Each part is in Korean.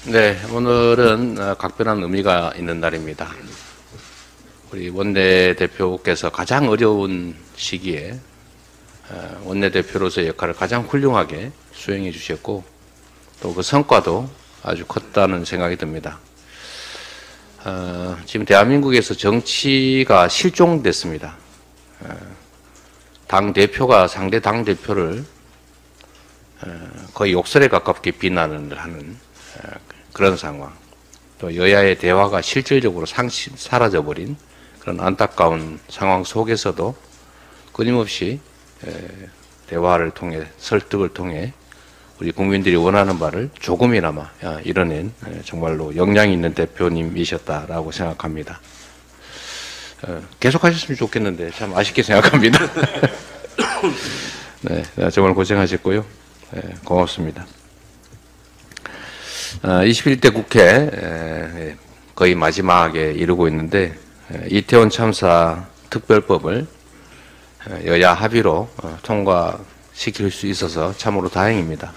네, 오늘은 각별한 의미가 있는 날입니다. 우리 원내대표께서 가장 어려운 시기에 원내대표로서의 역할을 가장 훌륭하게 수행해 주셨고 또 그 성과도 아주 컸다는 생각이 듭니다. 지금 대한민국에서 정치가 실종됐습니다. 당대표가 상대 당대표를 거의 욕설에 가깝게 비난을 하는 그런 상황, 또 여야의 대화가 실질적으로 사라져버린 그런 안타까운 상황 속에서도 끊임없이 대화를 통해 설득을 통해 우리 국민들이 원하는 바를 조금이나마 이뤄낸 정말로 역량 있는 대표님이셨다라고 생각합니다. 계속 하셨으면 좋겠는데 참 아쉽게 생각합니다. 네, 정말 고생하셨고요. 네, 고맙습니다. 21대 국회 거의 마지막에 이르고 있는데 이태원 참사 특별법을 여야 합의로 통과시킬 수 있어서 참으로 다행입니다.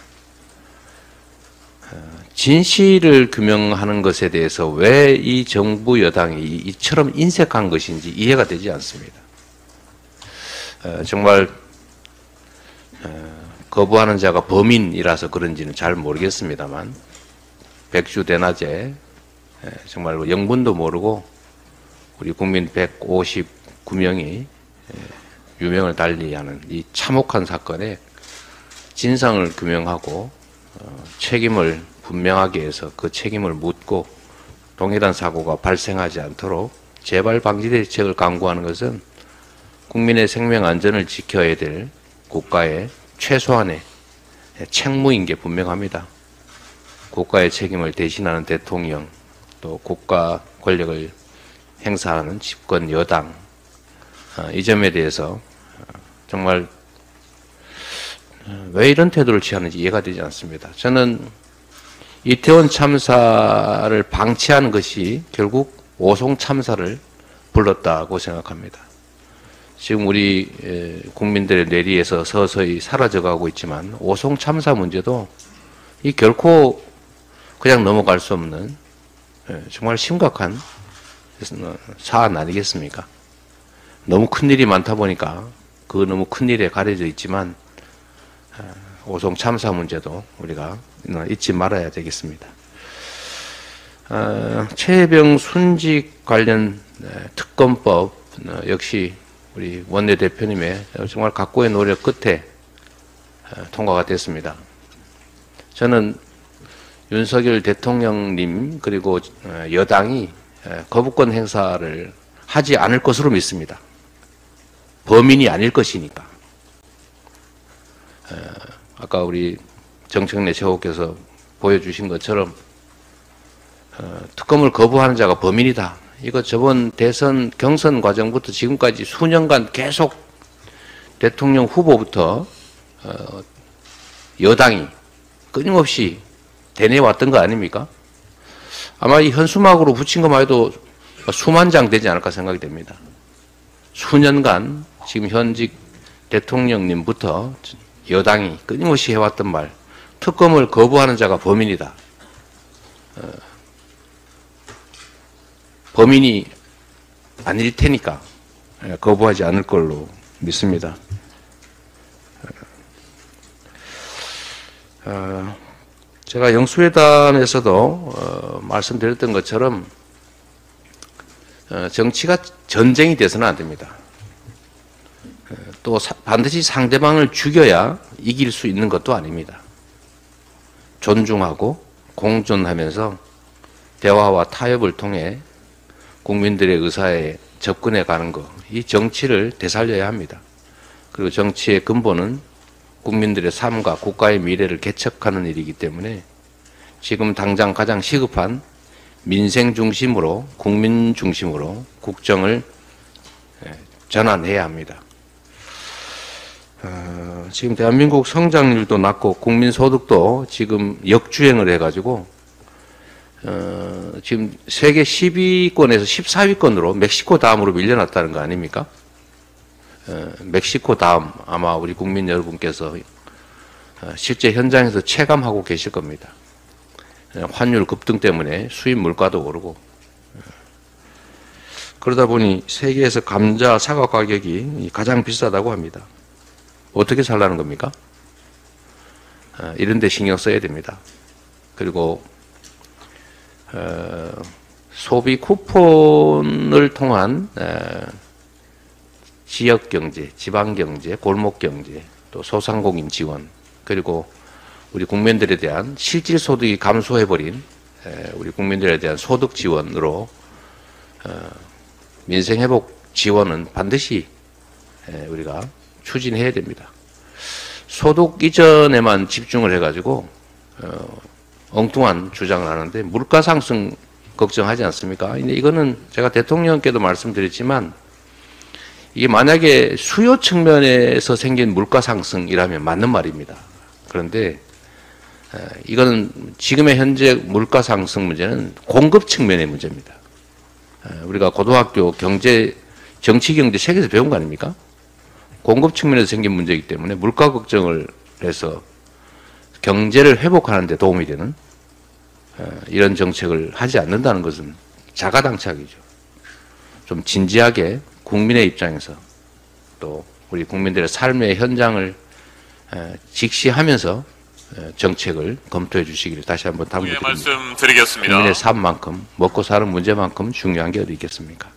진실을 규명하는 것에 대해서 왜 이 정부 여당이 이처럼 인색한 것인지 이해가 되지 않습니다. 정말 거부하는 자가 범인이라서 그런지는 잘 모르겠습니다만 백주대낮에 정말로 영문도 모르고 우리 국민 159명이 유명을 달리하는 이 참혹한 사건에 진상을 규명하고 책임을 분명하게 해서 그 책임을 묻고 동일한 사고가 발생하지 않도록 재발 방지 대책을 강구하는 것은 국민의 생명 안전을 지켜야 될 국가의 최소한의 책무인 게 분명합니다. 국가의 책임을 대신하는 대통령, 또 국가 권력을 행사하는 집권 여당, 이 점에 대해서 정말 왜 이런 태도를 취하는지 이해가 되지 않습니다. 저는 이태원 참사를 방치하는 것이 결국 오송 참사를 불렀다고 생각합니다. 지금 우리 국민들의 뇌리에서 서서히 사라져가고 있지만 오송 참사 문제도 이 결코 그냥 넘어갈 수 없는 정말 심각한 사안 아니겠습니까? 너무 큰일이 많다 보니까 그 너무 큰일에 가려져 있지만 오송 참사 문제도 우리가 잊지 말아야 되겠습니다. 최혜병 순직 관련 특검법 역시 우리 원내대표님의 정말 각고의 노력 끝에 통과가 됐습니다. 저는 윤석열 대통령님 그리고 여당이 거부권 행사를 하지 않을 것으로 믿습니다. 범인이 아닐 것이니까. 아까 우리 정청래 최고께서 보여주신 것처럼 특검을 거부하는 자가 범인이다. 이거 저번 대선 경선 과정부터 지금까지 수년간 계속 대통령 후보부터 여당이 끊임없이 대내왔던 거 아닙니까? 아마 이 현수막으로 붙인 것만 해도 수만 장 되지 않을까 생각이 됩니다. 수년간 지금 현직 대통령님부터 여당이 끊임없이 해왔던 말, 특검을 거부하는 자가 범인이다. 범인이 아닐 테니까 거부하지 않을 걸로 믿습니다. 제가 영수회담에서도 말씀드렸던 것처럼 정치가 전쟁이 돼서는 안 됩니다. 또 반드시 상대방을 죽여야 이길 수 있는 것도 아닙니다. 존중하고 공존하면서 대화와 타협을 통해 국민들의 의사에 접근해 가는 것, 이 정치를 되살려야 합니다. 그리고 정치의 근본은 국민들의 삶과 국가의 미래를 개척하는 일이기 때문에 지금 당장 가장 시급한 민생 중심으로, 국민 중심으로 국정을 전환해야 합니다. 지금 대한민국 성장률도 낮고 국민소득도 지금 역주행을 해가지고 지금 세계 10위권에서 14위권으로 멕시코 다음으로 밀려났다는 거 아닙니까? 멕시코 다음 아마 우리 국민 여러분께서 실제 현장에서 체감하고 계실 겁니다. 환율 급등 때문에 수입 물가도 오르고, 그러다 보니 세계에서 감자, 사과 가격이 가장 비싸다고 합니다. 어떻게 살라는 겁니까? 이런 데 신경 써야 됩니다. 그리고 소비 쿠폰을 통한 지역 경제, 지방 경제, 골목 경제, 또 소상공인 지원, 그리고 우리 국민들에 대한 실질 소득이 감소해버린 우리 국민들에 대한 소득 지원으로 민생 회복 지원은 반드시 우리가 추진해야 됩니다. 소득 이전에만 집중을 해가지고 엉뚱한 주장을 하는데 물가 상승 걱정하지 않습니까? 근데 이거는 제가 대통령께도 말씀드렸지만 이게 만약에 수요 측면에서 생긴 물가 상승이라면 맞는 말입니다. 그런데 이거는 지금의 현재 물가 상승 문제는 공급 측면의 문제입니다. 우리가 고등학교 경제, 정치 경제 책에서 배운 거 아닙니까? 공급 측면에서 생긴 문제이기 때문에 물가 걱정을 해서 경제를 회복하는 데 도움이 되는 이런 정책을 하지 않는다는 것은 자가당착이죠. 좀 진지하게 국민의 입장에서 또 우리 국민들의 삶의 현장을 직시하면서 정책을 검토해 주시기를 다시 한번 당부드립니다. 말씀드리겠습니다. 국민의 삶만큼 먹고 사는 문제만큼 중요한 게 어디 있겠습니까?